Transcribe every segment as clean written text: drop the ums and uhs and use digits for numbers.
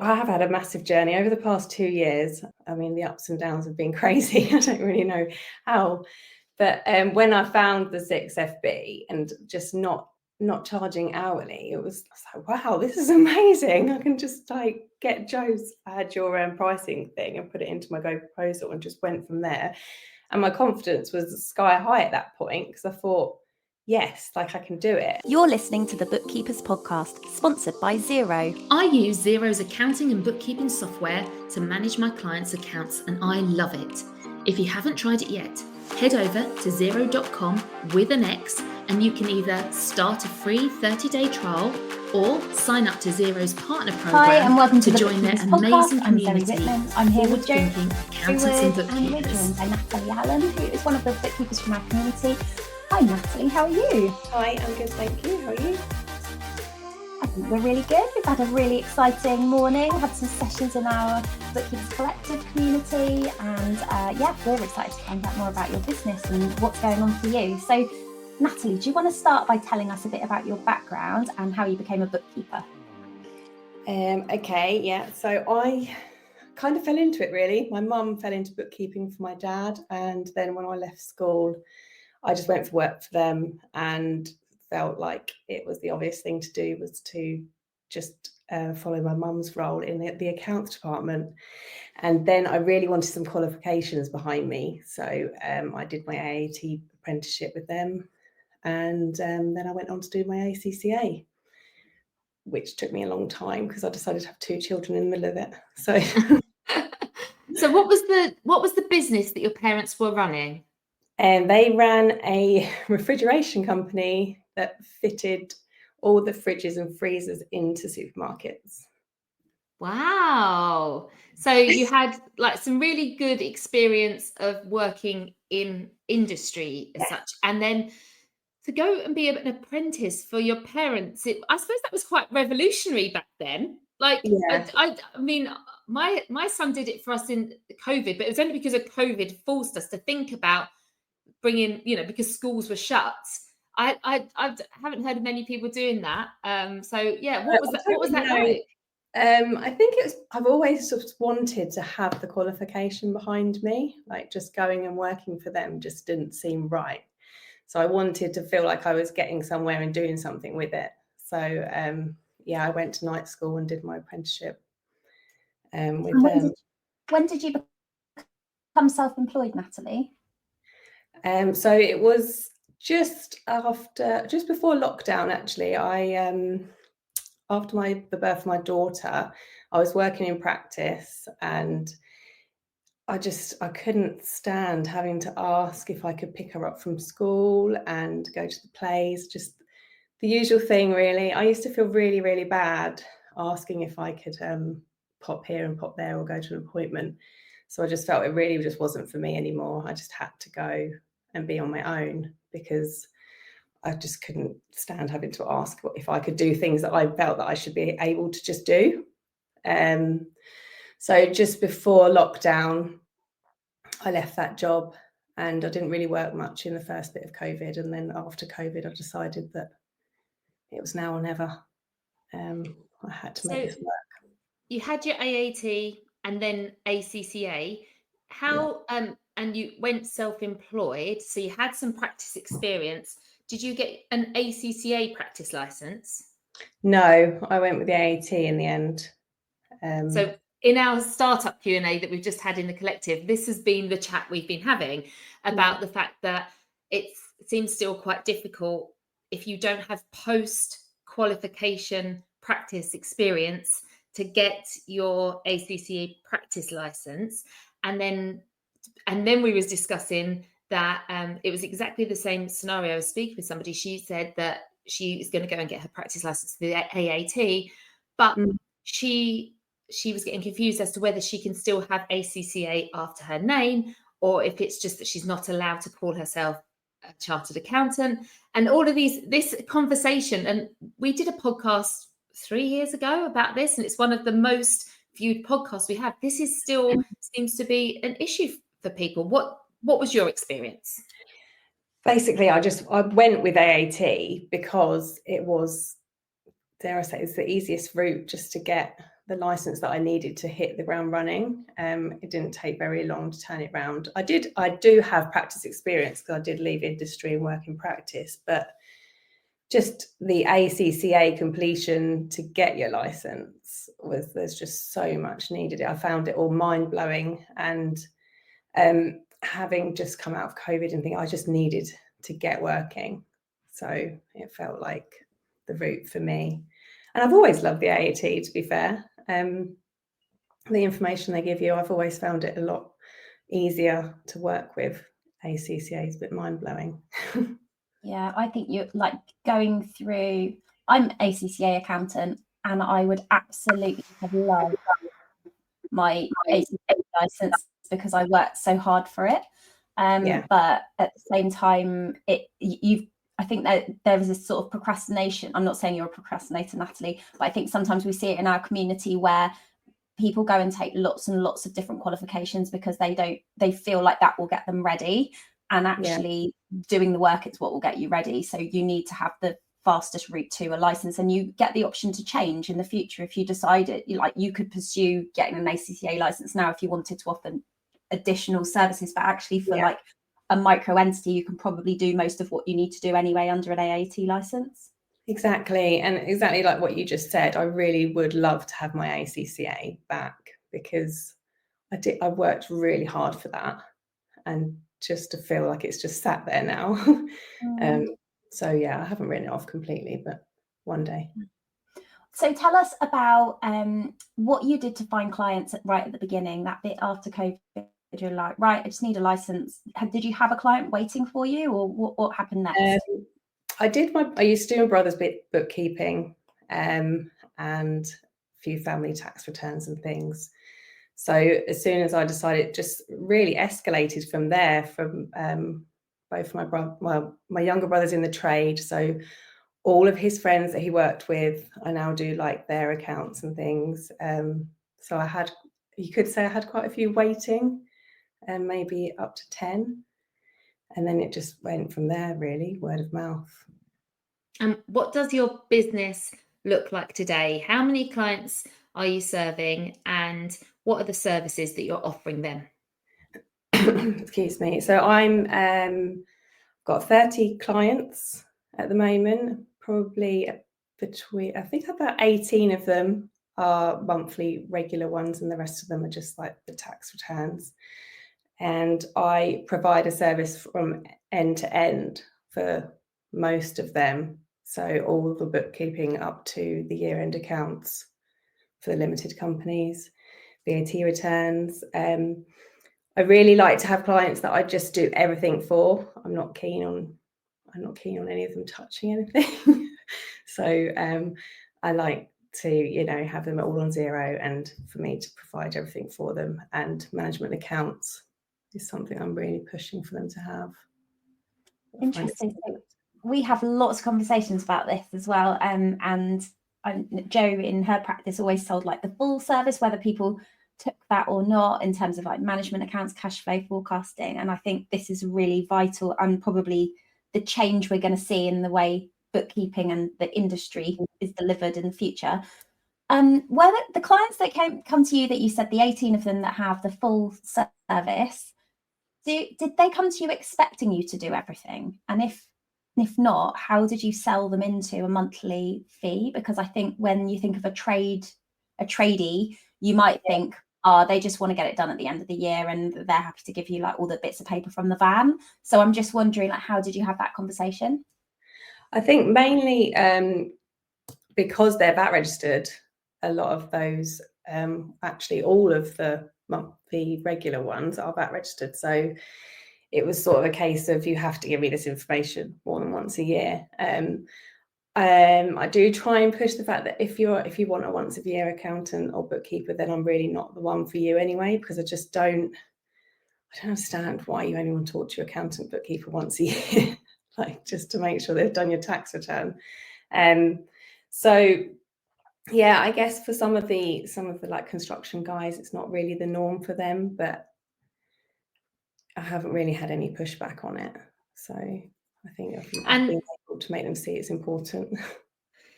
I have had a massive journey over the past 2 years. I mean, the ups and downs have been crazy. I don't really know how. But when I found the 6FB and just not charging hourly, I was like, wow, this is amazing. I can just like get Joe's add your pricing thing and put it into my Go proposal, and just went from there. And my confidence was sky high at that point, because I thought, yes, like I can do it. You're listening to the Bookkeepers Podcast, sponsored by Xero. I use Xero's accounting and bookkeeping software to manage my clients' accounts, and I love it. If you haven't tried it yet, head over to xero.com with an X, and you can either start a free 30-day trial or sign up to Xero's partner program. Hi, and welcome to the join their Bookkeepers amazing Podcast. I'm Zoe community. Whitman. I'm here with Joe, Accountants and and we're bookkeepers. joined by Natalie Allen, who is one of the bookkeepers from our community. Hi, Natalie. How are you? Hi, I'm good, thank you. How are you? I think we're really good. We've had a really exciting morning. We've had some sessions in our Bookkeepers Collective community, and we're excited to find out more about your business and what's going on for you. So, Natalie, do you want to start by telling us a bit about your background and how you became a bookkeeper? Okay, yeah. So I kind of fell into it, really. My mum fell into bookkeeping for my dad, and then when I left school, I just went for work for them and felt like it was the obvious thing to do, was to just follow my mum's role in the accounts department. And then I really wanted some qualifications behind me. So I did my AAT apprenticeship with them. And then I went on to do my ACCA, which took me a long time because I decided to have 2 children in the middle of it. So, So what was the business that your parents were running? And they ran a refrigeration company that fitted all the fridges and freezers into supermarkets. Wow. So you had like some really good experience of working in industry as such. And then to go and be an apprentice for your parents, I suppose that was quite revolutionary back then. Like, Yeah. I mean, my son did it for us in COVID, but it was only because of COVID forced us to think about bringing, because schools were shut. I haven't heard of many people doing that. What was that like? I think I've always sort of wanted to have the qualification behind me. Like, just going and working for them just didn't seem right. So I wanted to feel like I was getting somewhere and doing something with it. So I went to night school and did my apprenticeship with them. When did you become self-employed, Natalie? So it was just before lockdown, actually. After the birth of my daughter, I was working in practice, and I couldn't stand having to ask if I could pick her up from school and go to the plays, just the usual thing, really. I used to feel really, really bad asking if I could pop here and pop there or go to an appointment. So I just felt it really just wasn't for me anymore. I just had to go and be on my own, because I just couldn't stand having to ask if I could do things that I felt that I should be able to just do. So just before lockdown, I left that job, and I didn't really work much in the first bit of COVID. And then after COVID, I decided that it was now or never. I had to make this work. You had your AAT and then ACCA. How and you went self-employed, so you had some practice experience. Did you get an ACCA practice license? No, I went with the AAT in the end. So in our startup Q&A that we've just had in the collective, this has been the chat we've been having about the fact that it seems still quite difficult if you don't have post-qualification practice experience to get your ACCA practice license. And then we was discussing that it was exactly the same scenario. I was speaking with somebody. She said that she is going to go and get her practice license for the AAT, but she was getting confused as to whether she can still have ACCA after her name, or if it's just that she's not allowed to call herself a chartered accountant. And all of this conversation, and we did a podcast 3 years ago about this, and it's one of the most viewed podcasts we have. This is still seems to be an issue for people. What was your experience? Basically, I went with AAT because it was, dare I say, it's the easiest route just to get the license that I needed to hit the ground running. It didn't take very long to turn it around. I do have practice experience because I did leave industry and work in practice, but just the ACCA completion to get your license there's just so much needed. I found it all mind-blowing, and having just come out of COVID and think I just needed to get working. So it felt like the route for me. And I've always loved the AAT, to be fair. The information they give you, I've always found it a lot easier to work with. ACCA is a bit mind-blowing. Yeah, I think you're like going through, I'm ACCA accountant, and I would absolutely have loved my ACCA license because I worked so hard for it. But at the same time, I think that there is a sort of procrastination. I'm not saying you're a procrastinator, Natalie, but I think sometimes we see it in our community where people go and take lots and lots of different qualifications because they feel like that will get them ready. And actually doing the work, it's what will get you ready. So you need to have the fastest route to a license, and you get the option to change in the future if you decide it. You could pursue getting an ACCA license now if you wanted to offer additional services, but actually for like a micro entity, you can probably do most of what you need to do anyway under an AAT license. Exactly. And exactly like what you just said, I really would love to have my ACCA back because I worked really hard for that, and just to feel like it's just sat there now. So yeah, I haven't written it off completely, but one day. So tell us about what you did to find clients right at the beginning, that bit after COVID. You're like, right, I just need a license. Did you have a client waiting for you, or what happened next? I used to do my brother's bookkeeping and a few family tax returns and things. So as soon as I decided, it just really escalated from there, from both my younger brother's in the trade. So all of his friends that he worked with, I now do like their accounts and things. So you could say I had quite a few waiting, and maybe up to 10. And then it just went from there, really, word of mouth. What does your business look like today? How many clients are you serving, and what are the services that you're offering them? Excuse me. So I'm got 30 clients at the moment, probably I think about 18 of them are monthly regular ones, and the rest of them are just like the tax returns. And I provide a service from end to end for most of them. So all of the bookkeeping up to the year-end accounts for the limited companies, VAT returns. I really like to have clients that I just do everything for. I'm not keen on any of them touching anything. So I like to, have them all on zero, and for me to provide everything for them. And management accounts is something I'm really pushing for them to have. Interesting. So we have lots of conversations about this as well. And Jo in her practice always told like the full service, whether people took that or not, in terms of like management accounts, cash flow forecasting. And I think this is really vital, and probably the change we're going to see in the way bookkeeping and the industry is delivered in the future. Were the clients that come to you, that you said the 18 of them that have the full service, did they come to you expecting you to do everything? And if not, how did you sell them into a monthly fee? Because I think when you think of a tradie, you might think, they just want to get it done at the end of the year, and they're happy to give you like all the bits of paper from the van. So I'm just wondering, like, how did you have that conversation? I think mainly because they're VAT registered, a lot of those, actually all of the monthly regular ones are VAT registered. So it was sort of a case of, you have to give me this information more than once a year. I do try and push the fact that if you want a once a year accountant or bookkeeper, then I'm really not the one for you anyway, because I don't understand why you only want to talk to your accountant bookkeeper once a year, like just to make sure they've done your tax return. So yeah, I guess for some of the like construction guys, it's not really the norm for them, but I haven't really had any pushback on it. So I think being able to make them see it's important.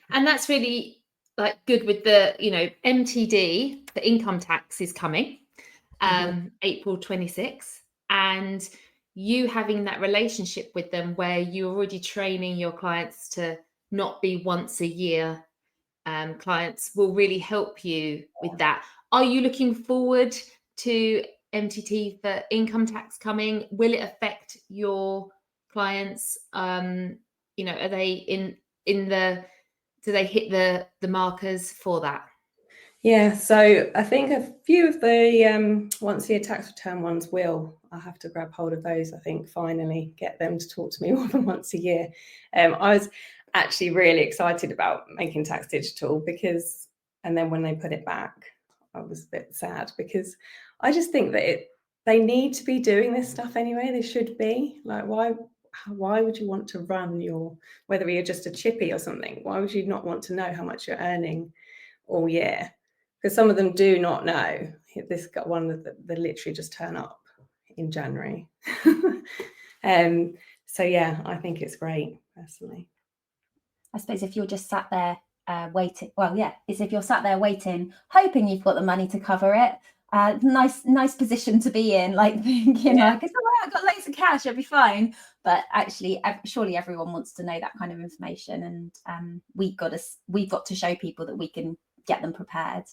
And that's really like good with the, MTD, the income tax is coming, April 26th, and you having that relationship with them where you're already training your clients to not be once a year clients will really help you with that. Are you looking forward to MTT for income tax coming? Will it affect your clients? Are they do they hit the markers for that? Yeah, so I think a few of the once a year tax return ones will. I'll have to grab hold of those, I think, finally get them to talk to me more than once a year. I was actually really excited about making tax digital and then when they put it back, I was a bit sad because I just think that they need to be doing this stuff anyway. They should be. Like, why would you want to run whether you're just a chippy or something, why would you not want to know how much you're earning all year? Because some of them do not know. This got one that they literally just turn up in January. So yeah, I think it's great personally. I suppose if you're just sat there waiting, if you're sat there waiting, hoping you've got the money to cover it, nice position to be in, like thinking like, it's all right, I've got loads of cash, I'll be fine. But actually, surely everyone wants to know that kind of information, and we've got to show people that we can get them prepared.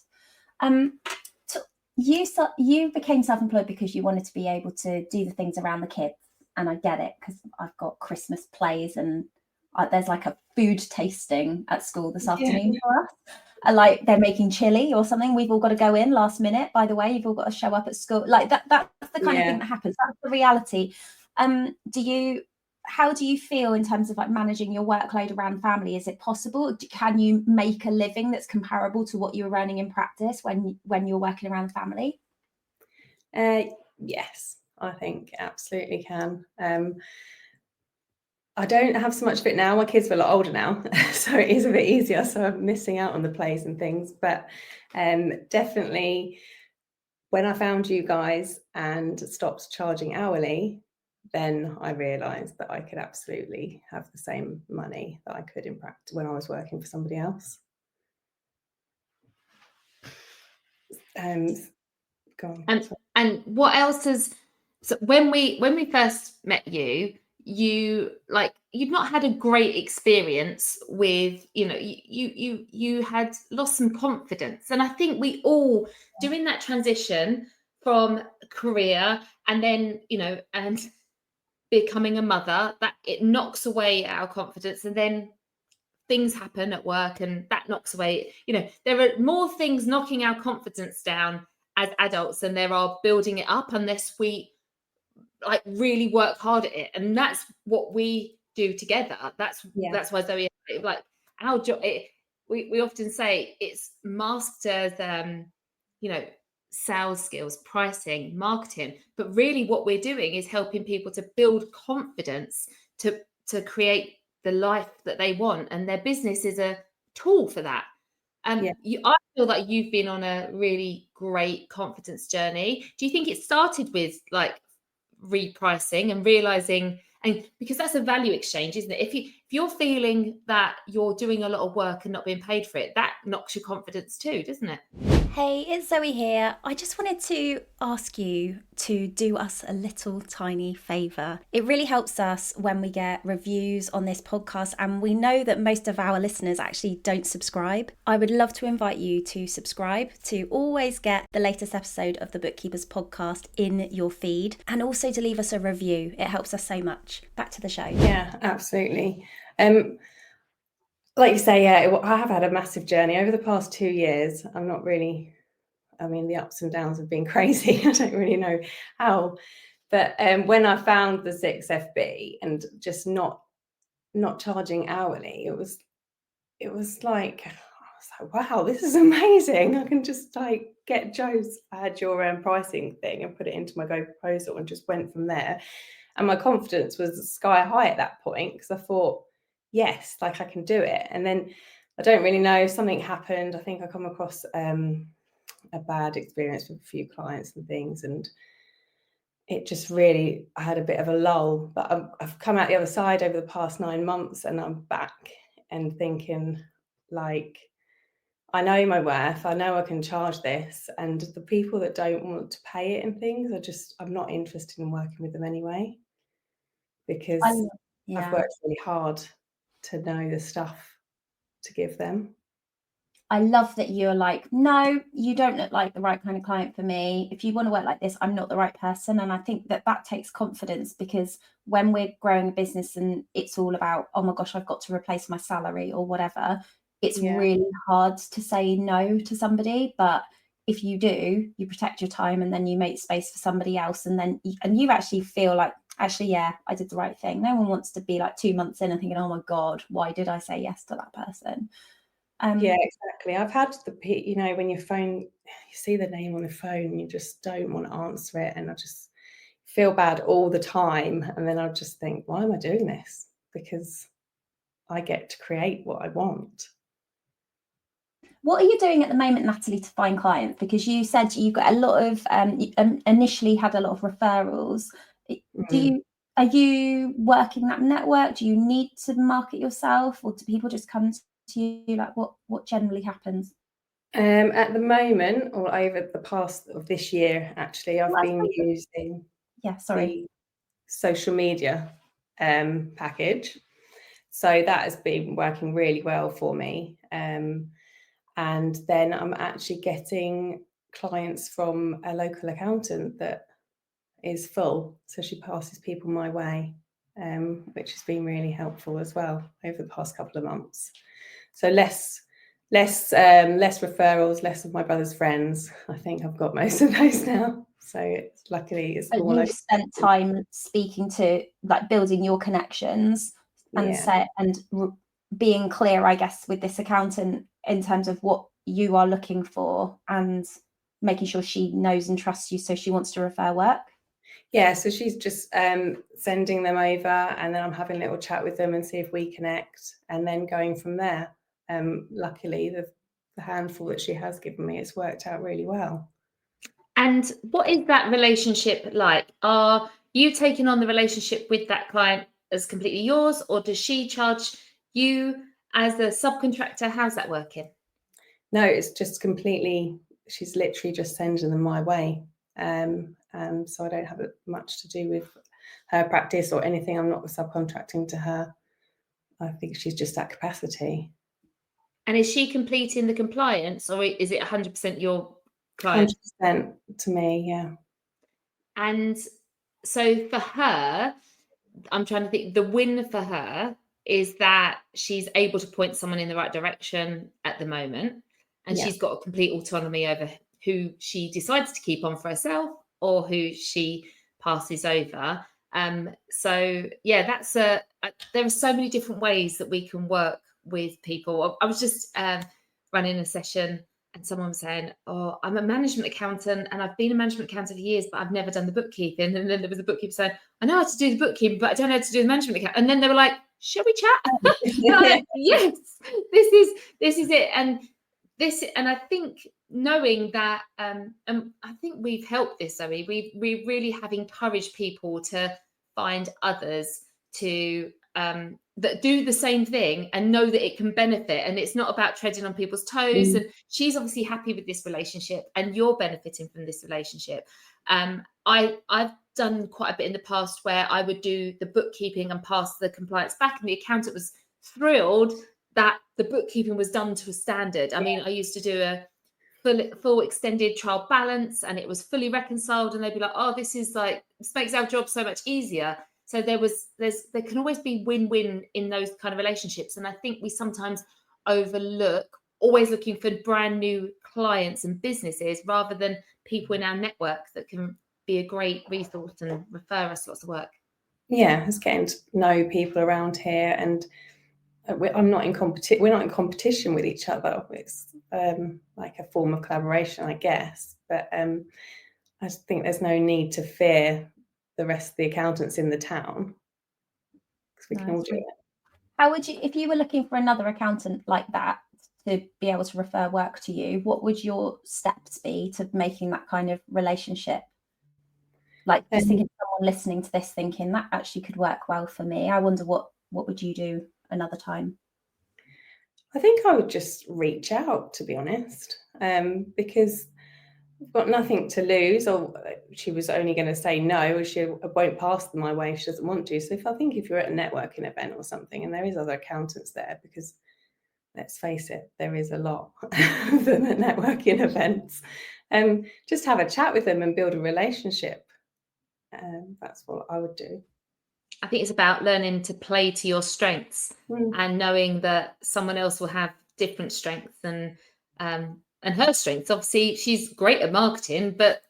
You became self-employed because you wanted to be able to do the things around the kids, and I get it because I've got Christmas plays and there's like a food tasting at school this afternoon for us. Like they're making chili or something. We've all got to go in last minute. By the way, you've all got to show up at school. Like that's the kind of thing that happens. That's the reality. How do you feel in terms of like managing your workload around family? Is it possible? Can you make a living that's comparable to what you were earning in practice when you're working around family? Yes, I think absolutely can. I don't have so much of it now. My kids are a lot older now, so it is a bit easier. So I'm missing out on the plays and things. But definitely, when I found you guys and stopped charging hourly, then I realised that I could absolutely have the same money that I could in practice when I was working for somebody else. Go on. And what else so when we first met you'd not had a great experience with, you had lost some confidence. And I think we all, during that transition from career and then, and becoming a mother, that it knocks away our confidence, and then things happen at work and that knocks away, there are more things knocking our confidence down as adults than there are building it up, unless we like really work hard at it. And that's what we do together. That's why Zoe, like our job, we often say it's masked as sales skills, pricing, marketing, but really what we're doing is helping people to build confidence to create the life that they want, and their business is a tool for that. I feel like you've been on a really great confidence journey. Do you think it started with like repricing and realizing, and because that's a value exchange, isn't it? If you're feeling that you're doing a lot of work and not being paid for it, that knocks your confidence too, doesn't it? Hey, it's Zoe here. I just wanted to ask you to do us a little tiny favour. It really helps us when we get reviews on this podcast, and we know that most of our listeners actually don't subscribe. I would love to invite you to subscribe to always get the latest episode of the Bookkeepers Podcast in your feed, and also to leave us a review. It helps us so much. Back to the show. Yeah, absolutely. Like you say, I have had a massive journey over the past 2 years. The ups and downs have been crazy. I don't really know how. But when I found the 6FB and just not charging hourly, it was like, I was like, wow, this is amazing. I can just like get Joe's add your pricing thing and put it into my Go proposal, and just went from there. And my confidence was sky high at that point, because I thought, yes, like I can do it. And then I don't really know, something happened. I think I come across a bad experience with a few clients and things, and it just really, I had a bit of a lull. But I've come out the other side over the past 9 months, and I'm back and thinking like, I know my worth, I know I can charge this, and the people that don't want to pay it and things, I'm not interested in working with them anyway, because I've worked really hard to know the stuff to give them. I love that you're like, no, you don't look like the right kind of client for me. If you want to work like this, I'm not the right person. And I think that takes confidence, because when we're growing a business and it's all about, oh my gosh, I've got to replace my salary or whatever, it's really hard to say no to somebody. But if you do, you protect your time, and then you make space for somebody else. And then you actually feel like, actually, yeah, I did the right thing. No one wants to be like 2 months in and thinking, oh my God, why did I say yes to that person? Yeah, exactly. I've had when your phone, you see the name on the phone and you just don't want to answer it, and I just feel bad all the time, and then I just think, why am I doing this? Because I get to create what I want. What are you doing at the moment, Natalie, to find clients? Because you said you got a lot of initially had a lot of referrals. Are you working that network? Do you need to market yourself, or do people just come to you? Like, what generally happens? At the moment, or over the past of this year, actually, I've been using the social media package. So that has been working really well for me. And then I'm actually getting clients from a local accountant that is full. So she passes people my way, which has been really helpful as well over the past couple of months. So less referrals, less of my brother's friends. I think I've got most of those now. So luckily it's more. You've spent time speaking to, like, building your connections and being clear, I guess, with this accountant in terms of what you are looking for, and making sure she knows and trusts you, so she wants to refer work. Yeah, so she's just sending them over, and then I'm having a little chat with them and see if we connect, and then going from there. Luckily, the handful that she has given me, it's worked out really well. And what is that relationship like? Are you taking on the relationship with that client as completely yours, or does she charge you as a subcontractor? How's that working? No, it's just completely, she's literally just sending them my way. And so I don't have much to do with her practice or anything. I'm not subcontracting to her. I think she's just at capacity. And is she completing the compliance, or is it 100% your client? 100% to me, yeah. And so for her, I'm trying to think, the win for her is that she's able to point someone in the right direction at the moment, and she's got a complete autonomy over who she decides to keep on for herself or who she passes over. So yeah, that's there are so many different ways that we can work with people. I was just running a session, and someone was saying, oh, I'm a management accountant and I've been a management accountant for years, but I've never done the bookkeeping. And then there was a bookkeeper saying, I know how to do the bookkeeping, but I don't know how to do the management account. And then they were like, shall we chat? Like, yes, this is it. And I think knowing that, and I think we've helped this, Zoe, we really have encouraged people to find others to that do the same thing and know that it can benefit, and it's not about treading on people's toes. And she's obviously happy with this relationship, and you're benefiting from this relationship. I've done quite a bit in the past where I would do the bookkeeping and pass the compliance back, and the accountant was thrilled that the bookkeeping was done to a standard. I mean, I used to do a full extended trial balance, and it was fully reconciled, and they'd be like, oh, this makes our job so much easier. So there can always be win-win in those kind of relationships. And I think we sometimes overlook always looking for brand new clients and businesses rather than people in our network that can be a great resource and refer us lots of work. Yeah, it's getting to know people around here, and we're not in competition with each other. It's like a form of collaboration, I guess. But I think there's no need to fear the rest of the accountants in the town, because we can all do it. How would you, if you were looking for another accountant like that to be able to refer work to you, what would your steps be to making that kind of relationship? Like, just thinking someone listening to this thinking that actually could work well for me. I wonder what would you do another time? I think I would just reach out, to be honest, because I've got nothing to lose. Or she was only going to say no, or she won't pass them my way if she doesn't want to. So if you're at a networking event or something, and there is other accountants there, because let's face it, there is a lot of them at networking events, just have a chat with them and build a relationship. That's what I would do. I think it's about learning to play to your strengths and knowing that someone else will have different strengths and her strengths. Obviously, she's great at marketing, but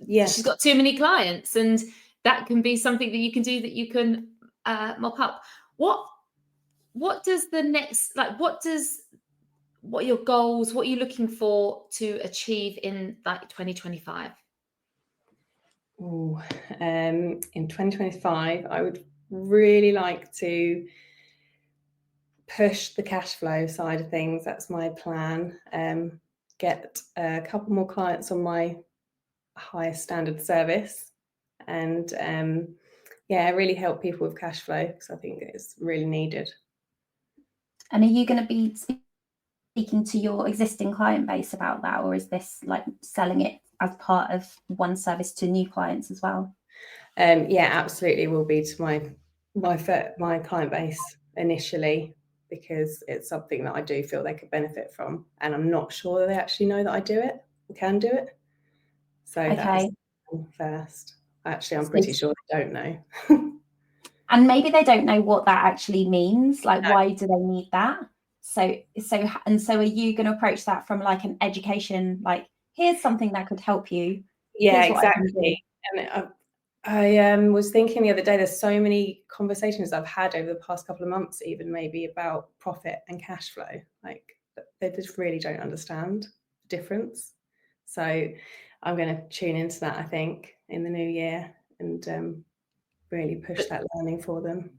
she's got too many clients, and that can be something that you can do, that you can mop up. What does the next, what are your goals? What are you looking for to achieve in 2025? In 2025, I would really like to push the cash flow side of things. That's my plan. Get a couple more clients on my highest standard service, and really help people with cash flow, because I think it's really needed. And are you going to be speaking to your existing client base about that, or is this like selling it as part of one service to new clients as well? Absolutely, will be to my client base initially, because it's something that I do feel they could benefit from, and I'm not sure they actually know that I do it or can do it. So okay, that's first. Actually, I'm pretty sure they don't know. And maybe they don't know what that actually means. Like, why do they need that? So are you going to approach that from like an education, like, here's something that could help you? Yeah, exactly. And I was thinking the other day, there's so many conversations I've had over the past couple of months, even maybe about profit and cash flow. Like, they just really don't understand the difference. So I'm going to tune into that, I think, in the new year, and really push that learning for them.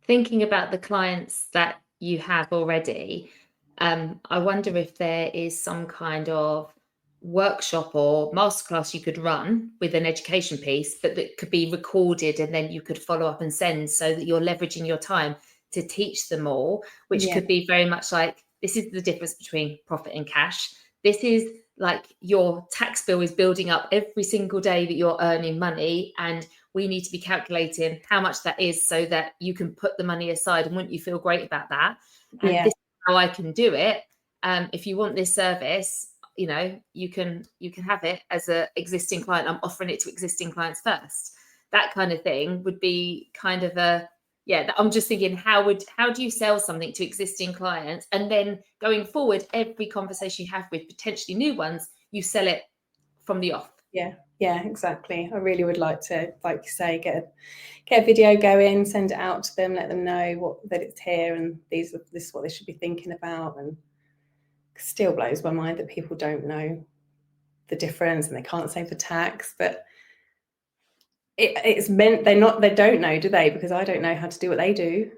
Thinking about the clients that you have already, I wonder if there is some kind of workshop or masterclass you could run with an education piece, but that could be recorded, and then you could follow up and send, so that you're leveraging your time to teach them all, which could be very much like, this is the difference between profit and cash. This is like, your tax bill is building up every single day that you're earning money, and we need to be calculating how much that is, so that you can put the money aside, and wouldn't you feel great about that? And this is how I can do it. If you want this service, you can have it as an existing client. I'm offering it to existing clients first. That kind of thing would be kind of I'm just thinking, how do you sell something to existing clients, and then going forward, every conversation you have with potentially new ones, you sell it from the off. Yeah, exactly. I really would like to, like you say, get a video going, send it out to them, let them know that it's here, and this is what they should be thinking about. And it still blows my mind that people don't know the difference, and they can't save the tax. But it's meant they don't know, do they? Because I don't know how to do what they do.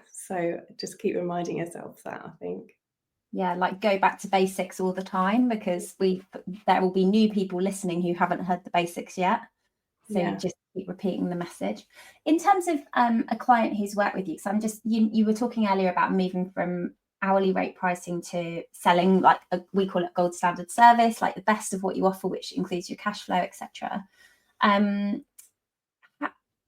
So just keep reminding yourself that, I think. Yeah, like, go back to basics all the time, because there will be new people listening who haven't heard the basics yet. So just keep repeating the message. In terms of a client who's worked with you, so you were talking earlier about moving from hourly rate pricing to selling, like, we call it gold standard service, like the best of what you offer, which includes your cash flow, etc. I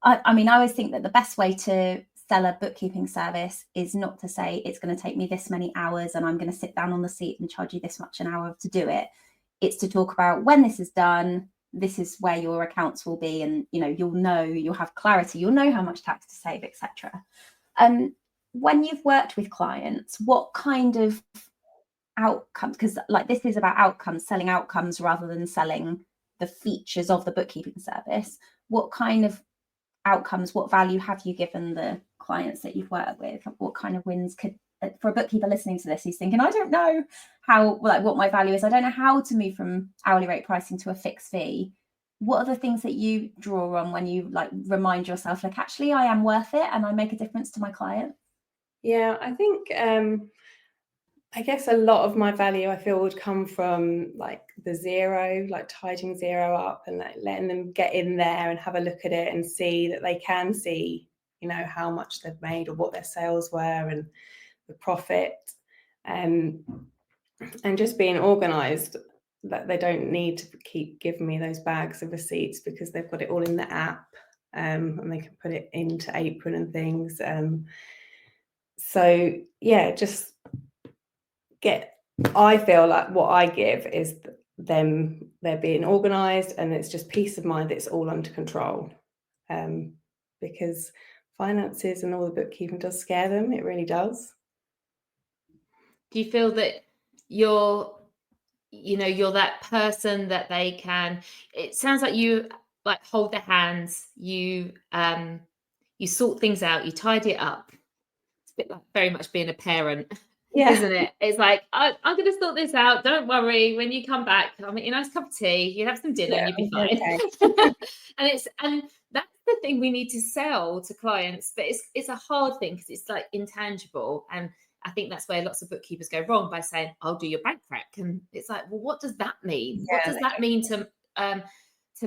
always think that the best way to sell a bookkeeping service is not to say it's going to take me this many hours and I'm going to sit down on the seat and charge you this much an hour to do it. It's to talk about, when this is done, this is where your accounts will be, and you'll have clarity, you'll know how much tax to save, etc. When you've worked with clients, what kind of outcomes, because like, this is about outcomes, selling outcomes rather than selling the features of the bookkeeping service, what kind of outcomes, what value have you given the clients that you've worked with? What kind of wins could, for a bookkeeper listening to this, who's thinking, I don't know what my value is, I don't know how to move from hourly rate pricing to a fixed fee, what are the things that you draw on when you remind yourself, like, actually I am worth it and I make a difference to my client? I think I guess a lot of my value, I feel, would come from like the zero, like tidying zero up and letting them get in there and have a look at it and see that they can see, how much they've made or what their sales were and the profit. And just being organised, that they don't need to keep giving me those bags of receipts because they've got it all in the app, and they can put it into Apron and things. So yeah, just I feel like what I give is them, they're being organised, and it's just peace of mind that it's all under control. Because finances and all the bookkeeping does scare them. It really does. Do you feel that you're that person that they can, it sounds like you like hold their hands, you sort things out, you tidy it up. It's a bit like very much being a parent, isn't it? It's like, I'm going to sort this out. Don't worry. When you come back, I'll make you a nice cup of tea. You have some dinner and you'll be fine. Okay. and that's the thing we need to sell to clients, but it's a hard thing because it's like intangible. And I think that's where lots of bookkeepers go wrong by saying, I'll do your bank rec. And it's like, well, what does that mean? What does that mean to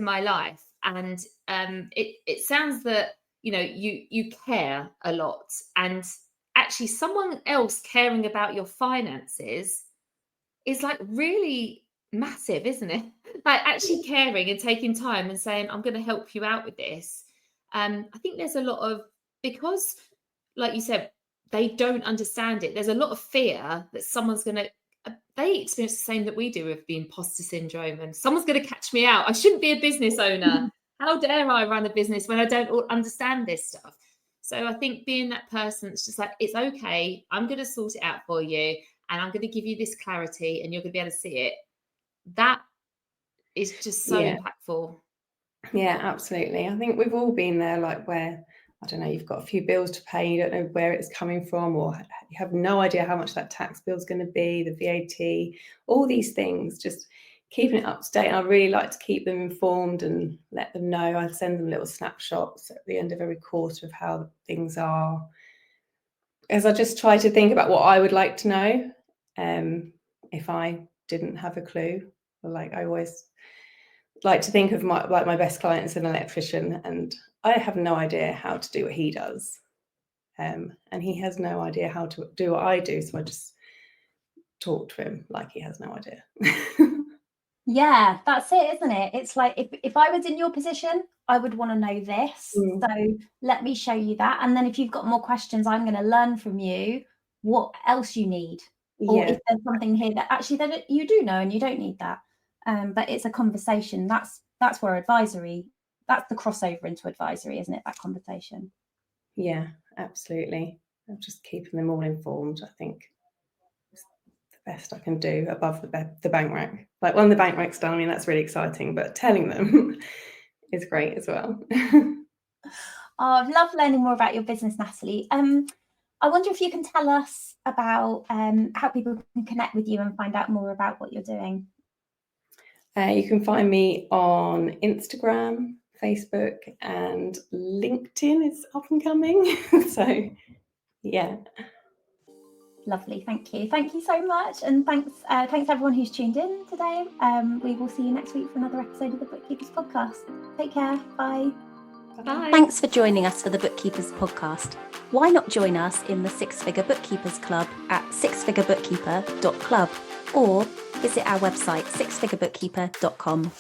my life? And it sounds that, you care a lot, and actually someone else caring about your finances is like really massive, isn't it? Like actually caring and taking time and saying, I'm going to help you out with this. I think there's a lot of, because like you said, they don't understand it. There's a lot of fear that someone's going to, they experience the same that we do with the imposter syndrome, and someone's going to catch me out. I shouldn't be a business owner. How dare I run a business when I don't understand this stuff? So I think being that person that's just like, it's okay, I'm going to sort it out for you, and I'm going to give you this clarity, and you're going to be able to see it. That is just so impactful. Yeah, absolutely. I think we've all been there, like where, I don't know, you've got a few bills to pay, you don't know where it's coming from, or you have no idea how much that tax bill is going to be, the VAT, all these things, just keeping it up to date. And I really like to keep them informed and let them know. I send them little snapshots at the end of every quarter of how things are, as I just try to think about what I would like to know if I didn't have a clue. Like I always like to think of my best client as an electrician, and I have no idea how to do what he does, and he has no idea how to do what I do, so I just talk to him like he has no idea. Yeah, that's it, isn't it? It's like if I was in your position, I would want to know this. So let me show you that, and then if you've got more questions, I'm going to learn from you what else you need, or if there's something here that actually that you do know and you don't need that. But it's a conversation. That's where advisory, that's the crossover into advisory, isn't it? That conversation. Yeah, absolutely. I'm just keeping them all informed, I think. It's the best I can do above the bank rec. Like when the bank rec's done, I mean, that's really exciting, but telling them is great as well. I've loved learning more about your business, Natalie. I wonder if you can tell us about how people can connect with you and find out more about what you're doing. You can find me on Instagram, Facebook, and LinkedIn is up and coming. So, yeah. Lovely, thank you. Thank you so much, and thanks everyone who's tuned in today. We will see you next week for another episode of the Bookkeepers Podcast. Take care. Bye. Bye. Thanks for joining us for the Bookkeepers Podcast. Why not join us in the Six Figure Bookkeepers Club at sixfigurebookkeeper.club, or visit our website sixfigurebookkeeper.com.